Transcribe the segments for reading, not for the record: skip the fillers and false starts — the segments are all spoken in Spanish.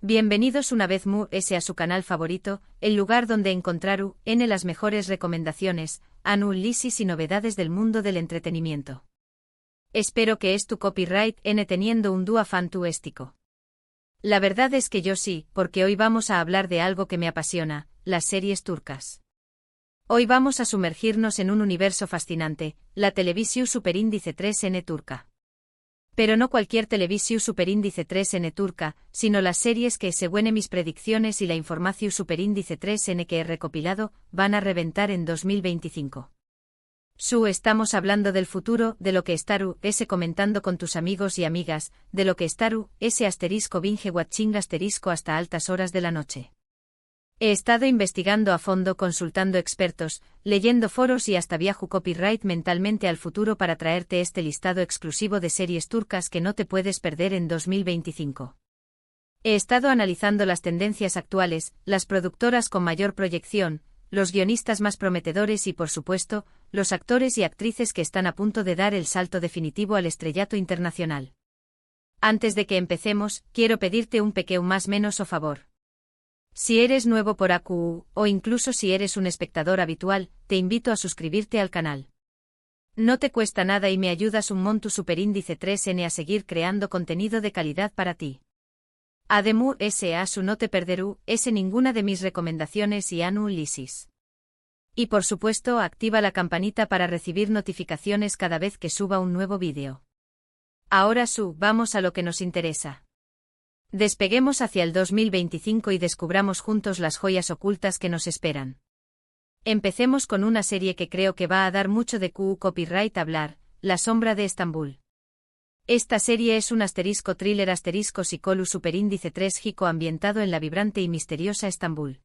Bienvenidos una vez más a su canal favorito, el lugar donde encontrar las mejores recomendaciones, análisis y novedades del mundo del entretenimiento. Espero que tu copyright teniendo un dúo fantástico. La verdad es que yo sí, porque hoy vamos a hablar de algo que me apasiona, las series turcas. Hoy vamos a sumergirnos en un universo fascinante, la televisión superíndice 3N turca. Pero no cualquier televisión superíndice 3N turca, sino las series que, según mis predicciones y la información superíndice 3N que he recopilado, van a reventar en 2025. Estamos hablando del futuro, de lo que estaru comentando con tus amigos y amigas, de lo que estaru asterisco binge watching asterisco hasta altas horas de la noche. He estado investigando a fondo, consultando expertos, leyendo foros y hasta viajo copyright mentalmente al futuro para traerte este listado exclusivo de series turcas que no te puedes perder en 2025. He estado analizando las tendencias actuales, las productoras con mayor proyección, los guionistas más prometedores y, por supuesto, los actores y actrices que están a punto de dar el salto definitivo al estrellato internacional. Antes de que empecemos, quiero pedirte un pequeño más menos o favor. Si eres nuevo por AQ, o incluso si eres un espectador habitual, te invito a suscribirte al canal. No te cuesta nada y me ayudas un montón superíndice 3N a seguir creando contenido de calidad para ti. Además, no te perderú ninguna de mis recomendaciones y análisis. Y por supuesto, activa la campanita para recibir notificaciones cada vez que suba un nuevo vídeo. Ahora vamos a lo que nos interesa. Despeguemos hacia el 2025 y descubramos juntos las joyas ocultas que nos esperan. Empecemos con una serie que creo que va a dar mucho de copyright hablar, La sombra de Estambul. Esta serie es un asterisco thriller asterisco psicólogo superíndice 3 jico ambientado en la vibrante y misteriosa Estambul.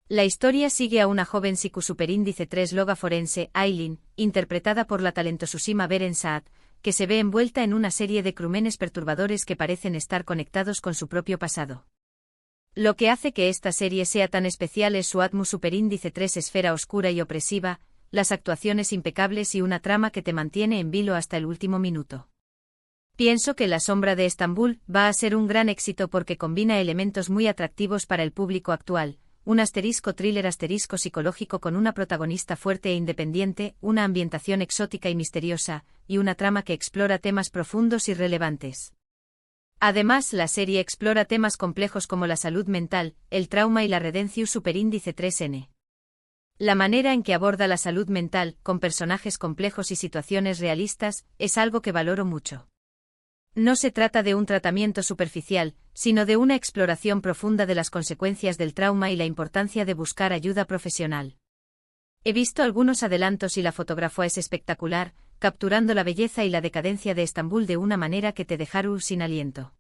La historia sigue a una joven superíndice 3 loga forense, Aylin, interpretada por la talentosísima Beren Saat, que se ve envuelta en una serie de crímenes perturbadores que parecen estar conectados con su propio pasado. Lo que hace que esta serie sea tan especial es su atmósfera superíndice 3 esfera oscura y opresiva, las actuaciones impecables y una trama que te mantiene en vilo hasta el último minuto. Pienso que La sombra de Estambul va a ser un gran éxito porque combina elementos muy atractivos para el público actual, un asterisco thriller asterisco psicológico con una protagonista fuerte e independiente, una ambientación exótica y misteriosa, y una trama que explora temas profundos y relevantes. Además, la serie explora temas complejos como la salud mental, el trauma y la redención superíndice 3N. La manera en que aborda la salud mental, con personajes complejos y situaciones realistas, es algo que valoro mucho. No se trata de un tratamiento superficial, sino de una exploración profunda de las consecuencias del trauma y la importancia de buscar ayuda profesional. He visto algunos adelantos y la fotografía es espectacular, capturando la belleza y la decadencia de Estambul de una manera que te dejará sin aliento.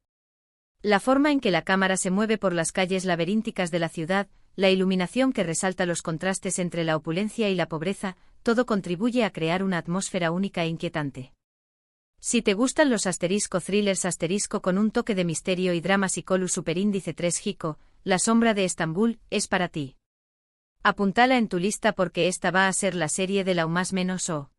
La forma en que la cámara se mueve por las calles laberínticas de la ciudad, la iluminación que resalta los contrastes entre la opulencia y la pobreza, todo contribuye a crear una atmósfera única e inquietante. Si te gustan los asterisco thrillers asterisco con un toque de misterio y drama psicólogo superíndice 3 jico, La sombra de Estambul es para ti. Apúntala en tu lista porque esta va a ser la serie de la más menos o.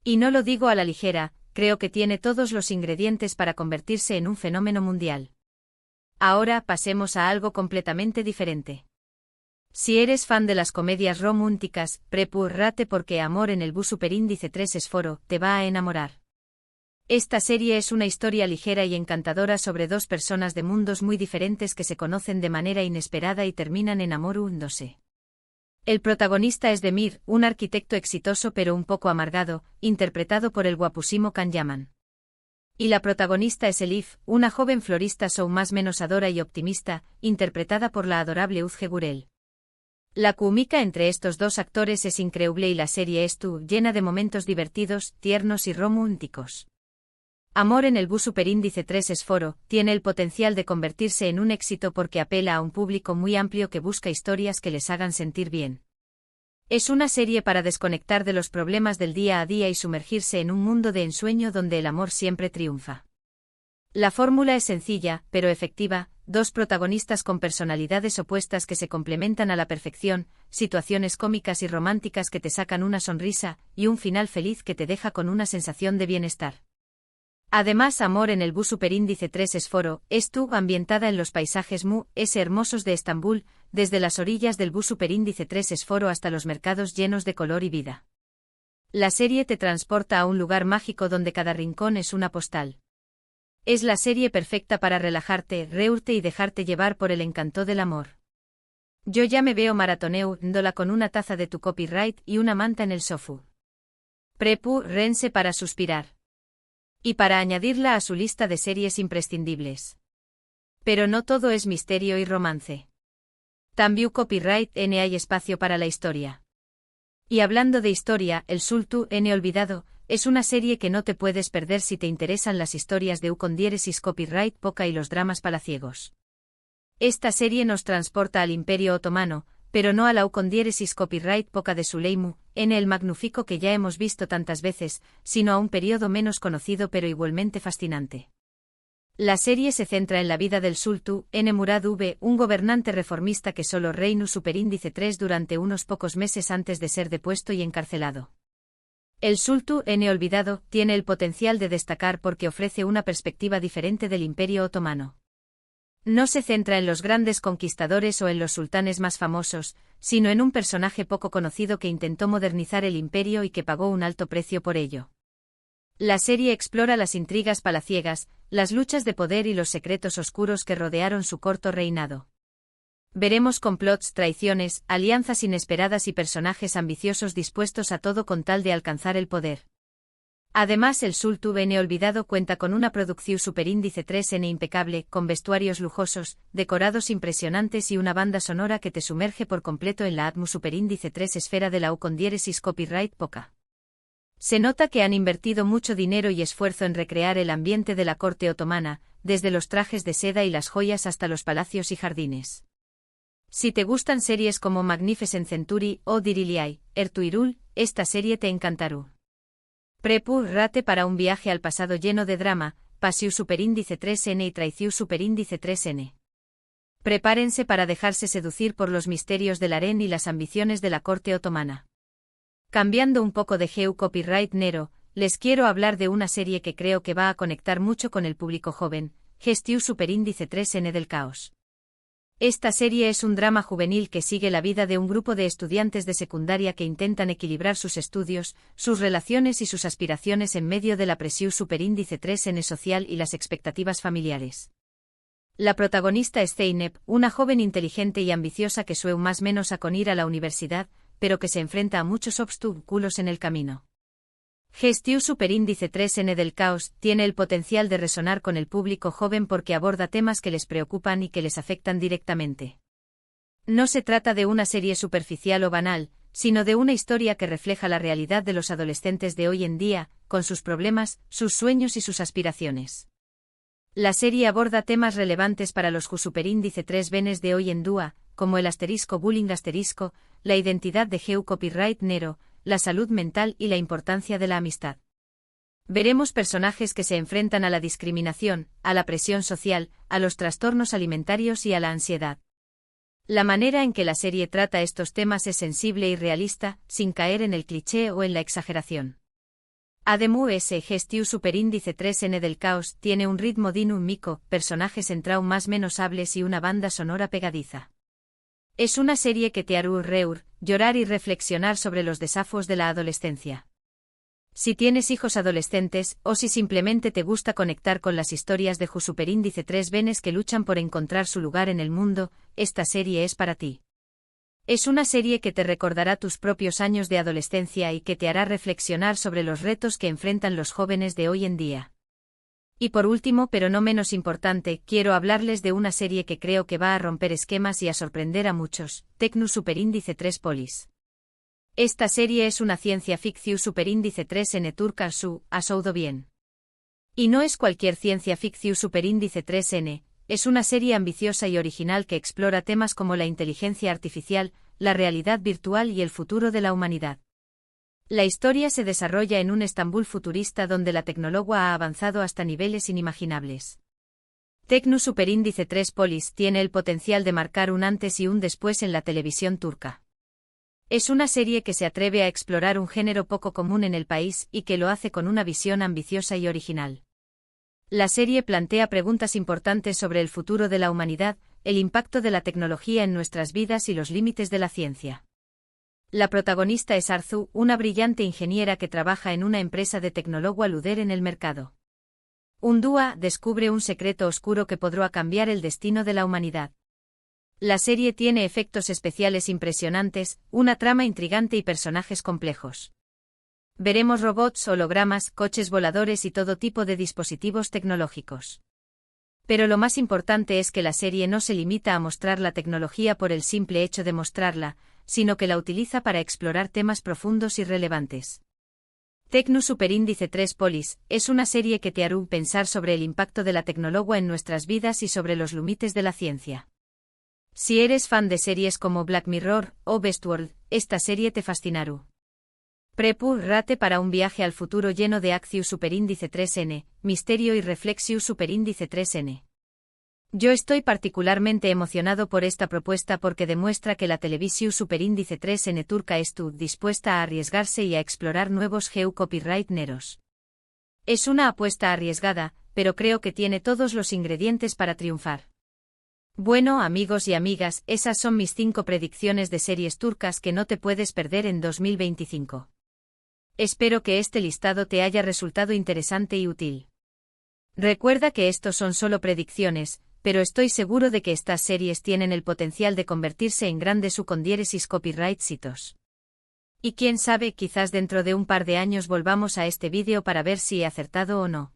Y no lo digo a la ligera, creo que tiene todos los ingredientes para convertirse en un fenómeno mundial. Ahora pasemos a algo completamente diferente. Si eres fan de las comedias románticas, prepárate porque Amor en el bus superíndice 3 esforo te va a enamorar. Esta serie es una historia ligera y encantadora sobre dos personas de mundos muy diferentes que se conocen de manera inesperada y terminan enamorándose. El protagonista es Demir, un arquitecto exitoso pero un poco amargado, interpretado por el guapúsimo Can Yaman. Y la protagonista es Elif, una joven florista más menos adora y optimista, interpretada por la adorable Uzge Gürel. La química entre estos dos actores es increíble y la serie es llena de momentos divertidos, tiernos y románticos. Amor en el bus superíndice 3 esforo tiene el potencial de convertirse en un éxito porque apela a un público muy amplio que busca historias que les hagan sentir bien. Es una serie para desconectar de los problemas del día a día y sumergirse en un mundo de ensueño donde el amor siempre triunfa. La fórmula es sencilla, pero efectiva, dos protagonistas con personalidades opuestas que se complementan a la perfección, situaciones cómicas y románticas que te sacan una sonrisa, y un final feliz que te deja con una sensación de bienestar. Además, Amor en el Bus Superíndice 3 Esforo, es tú ambientada en los paisajes hermosos de Estambul, desde las orillas del Bus Superíndice 3 Esforo hasta los mercados llenos de color y vida. La serie te transporta a un lugar mágico donde cada rincón es una postal. Es la serie perfecta para relajarte, reírte y dejarte llevar por el encanto del amor. Yo ya me veo maratoneándola con una taza de tu copyright y una manta en el sofá. Prepárense para suspirar. Y para añadirla a su lista de series imprescindibles. Pero no todo es misterio y romance. También copyright N hay espacio para la historia. Y hablando de historia, El Sultán N olvidado, es una serie que no te puedes perder si te interesan las historias de con diéresis copyright poca y los dramas palaciegos. Esta serie nos transporta al Imperio Otomano, pero no a la con diéresis copyright poca de Süleyman N el Magnífico que ya hemos visto tantas veces, sino a un periodo menos conocido pero igualmente fascinante. La serie se centra en la vida del Sultán N Murad V, un gobernante reformista que solo reinó superíndice 3 durante unos pocos meses antes de ser depuesto y encarcelado. El Sultán N olvidado tiene el potencial de destacar porque ofrece una perspectiva diferente del Imperio Otomano. No se centra en los grandes conquistadores o en los sultanes más famosos, sino en un personaje poco conocido que intentó modernizar el imperio y que pagó un alto precio por ello. La serie explora las intrigas palaciegas, las luchas de poder y los secretos oscuros que rodearon su corto reinado. Veremos complots, traiciones, alianzas inesperadas y personajes ambiciosos dispuestos a todo con tal de alcanzar el poder. Además, el Sultán N olvidado cuenta con una producción superíndice 3N impecable, con vestuarios lujosos, decorados impresionantes y una banda sonora que te sumerge por completo en la atmósfera superíndice 3 esfera de la con diéresis copyright poca. Se nota que han invertido mucho dinero y esfuerzo en recrear el ambiente de la corte otomana, desde los trajes de seda y las joyas hasta los palacios y jardines. Si te gustan series como Magnificent Century o Diriliai, Ertugrul, esta serie te encantará. Prepárate para un viaje al pasado lleno de drama, pasión superíndice 3N y traición superíndice 3N. Prepárense para dejarse seducir por los misterios del harén y las ambiciones de la corte otomana. Cambiando un poco de copyright Nero, les quiero hablar de una serie que creo que va a conectar mucho con el público joven, Gestiu superíndice 3N del caos. Esta serie es un drama juvenil que sigue la vida de un grupo de estudiantes de secundaria que intentan equilibrar sus estudios, sus relaciones y sus aspiraciones en medio de la presión superíndice 3N social y las expectativas familiares. La protagonista es Zeynep, una joven inteligente y ambiciosa que sueña más o menos a con ir a la universidad, pero que se enfrenta a muchos obstáculos en el camino. Gestiu superíndice 3N del caos tiene el potencial de resonar con el público joven porque aborda temas que les preocupan y que les afectan directamente. No se trata de una serie superficial o banal, sino de una historia que refleja la realidad de los adolescentes de hoy en día, con sus problemas, sus sueños y sus aspiraciones. La serie aborda temas relevantes para los superíndice 3 venes de hoy en día, como el bullying la identidad de copyright Nero, la salud mental y la importancia de la amistad. Veremos personajes que se enfrentan a la discriminación, a la presión social, a los trastornos alimentarios y a la ansiedad. La manera en que la serie trata estos temas es sensible y realista, sin caer en el cliché o en la exageración. Además, Gestiu superíndice 3N del caos tiene un ritmo dinámico, personajes centrados más menos hables y una banda sonora pegadiza. Es una serie que te hará reír, llorar y reflexionar sobre los desafíos de la adolescencia. Si tienes hijos adolescentes, o si simplemente te gusta conectar con las historias de superíndice 3 venes que luchan por encontrar su lugar en el mundo, esta serie es para ti. Es una serie que te recordará tus propios años de adolescencia y que te hará reflexionar sobre los retos que enfrentan los jóvenes de hoy en día. Y por último, pero no menos importante, quiero hablarles de una serie que creo que va a romper esquemas y a sorprender a muchos, Tecnu superíndice 3 Polis. Esta serie es una ciencia ficción superíndice 3N turca ha soudo bien. Y no es cualquier ciencia ficción superíndice 3N, es una serie ambiciosa y original que explora temas como la inteligencia artificial, la realidad virtual y el futuro de la humanidad. La historia se desarrolla en un Estambul futurista donde la tecnología ha avanzado hasta niveles inimaginables. Tecnu superíndice 3 Polis tiene el potencial de marcar un antes y un después en la televisión turca. Es una serie que se atreve a explorar un género poco común en el país y que lo hace con una visión ambiciosa y original. La serie plantea preguntas importantes sobre el futuro de la humanidad, el impacto de la tecnología en nuestras vidas y los límites de la ciencia. La protagonista es Arzu, una brillante ingeniera que trabaja en una empresa de tecnólogo líder en el mercado. Un día descubre un secreto oscuro que podrá cambiar el destino de la humanidad. La serie tiene efectos especiales impresionantes, una trama intrigante y personajes complejos. Veremos robots, hologramas, coches voladores y todo tipo de dispositivos tecnológicos. Pero lo más importante es que la serie no se limita a mostrar la tecnología por el simple hecho de mostrarla, sino que la utiliza para explorar temas profundos y relevantes. Tecno Superíndice 3 Polis es una serie que te hará pensar sobre el impacto de la tecnología en nuestras vidas y sobre los límites de la ciencia. Si eres fan de series como Black Mirror o Westworld, esta serie te fascinará. Prepárate para un viaje al futuro lleno de acción superíndice 3N, misterio y reflexión superíndice 3N. Yo estoy particularmente emocionado por esta propuesta porque demuestra que la televisión superíndice 3N turca está dispuesta a arriesgarse y a explorar nuevos copyright neros. Es una apuesta arriesgada, pero creo que tiene todos los ingredientes para triunfar. Bueno, amigos y amigas, esas son mis 5 predicciones de series turcas que no te puedes perder en 2025. Espero que este listado te haya resultado interesante y útil. Recuerda que estos son solo predicciones, pero estoy seguro de que estas series tienen el potencial de convertirse en grandes ucondiéresis copyright hitos. Y quién sabe, quizás dentro de un par de años volvamos a este vídeo para ver si he acertado o no.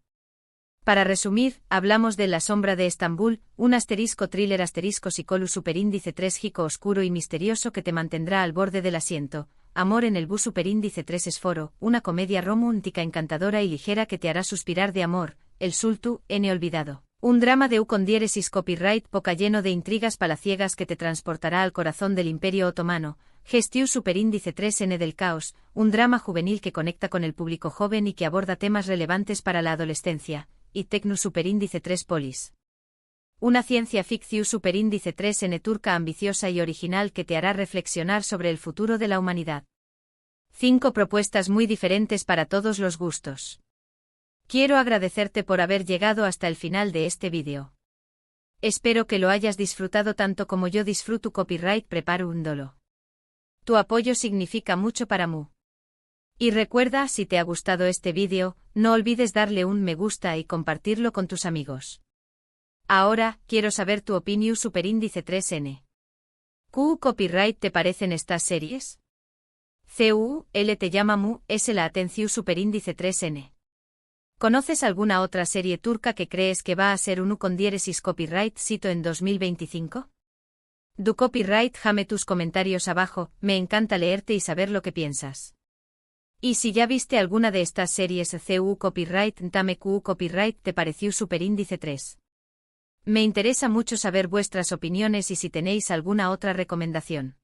Para resumir, hablamos de La sombra de Estambul, un thriller psicólogo superíndice 3 gico oscuro y misterioso que te mantendrá al borde del asiento. Amor en el bus superíndice 3 esforo, una comedia romántica encantadora y ligera que te hará suspirar de amor. El Sultu, N olvidado. Un drama de ucondiéresis copyright poca lleno de intrigas palaciegas que te transportará al corazón del Imperio Otomano. Gestiu superíndice 3N del caos, un drama juvenil que conecta con el público joven y que aborda temas relevantes para la adolescencia. Y Tecno superíndice 3 Polis. Una ciencia ficción superíndice 3N turca ambiciosa y original que te hará reflexionar sobre el futuro de la humanidad. 5 propuestas muy diferentes para todos los gustos. Quiero agradecerte por haber llegado hasta el final de este vídeo. Espero que lo hayas disfrutado tanto como yo disfruto copyright preparándolo. Tu apoyo significa mucho para mí. Y recuerda, si te ha gustado este vídeo, no olvides darle un me gusta y compartirlo con tus amigos. Ahora, quiero saber tu opinión superíndice 3N. ¿Qué copyright te parecen estas series? ¿L te llama mu, es la atención superíndice 3N? ¿Conoces alguna otra serie turca que crees que va a ser un ucondiéresis copyright sito en 2025? Du copyright, jame tus comentarios abajo, me encanta leerte y saber lo que piensas. Y si ya viste alguna de estas series copyright, dame copyright te pareció superíndice 3. Me interesa mucho saber vuestras opiniones y si tenéis alguna otra recomendación.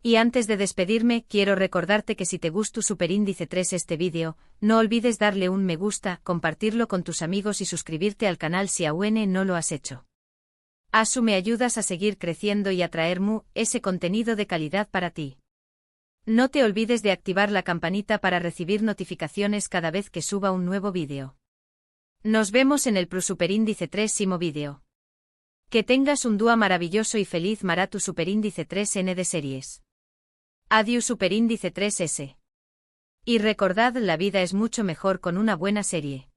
Y antes de despedirme, quiero recordarte que si te gustó superíndice 3 este vídeo, no olvides darle un me gusta, compartirlo con tus amigos y suscribirte al canal si aún no lo has hecho. Así me ayudas a seguir creciendo y a traer ese contenido de calidad para ti. No te olvides de activar la campanita para recibir notificaciones cada vez que suba un nuevo vídeo. Nos vemos en el superíndice 3 vídeo. Que tengas un día maravilloso y feliz maratu superíndice 3N de series. Adiós superíndice 3S. Y recordad, la vida es mucho mejor con una buena serie.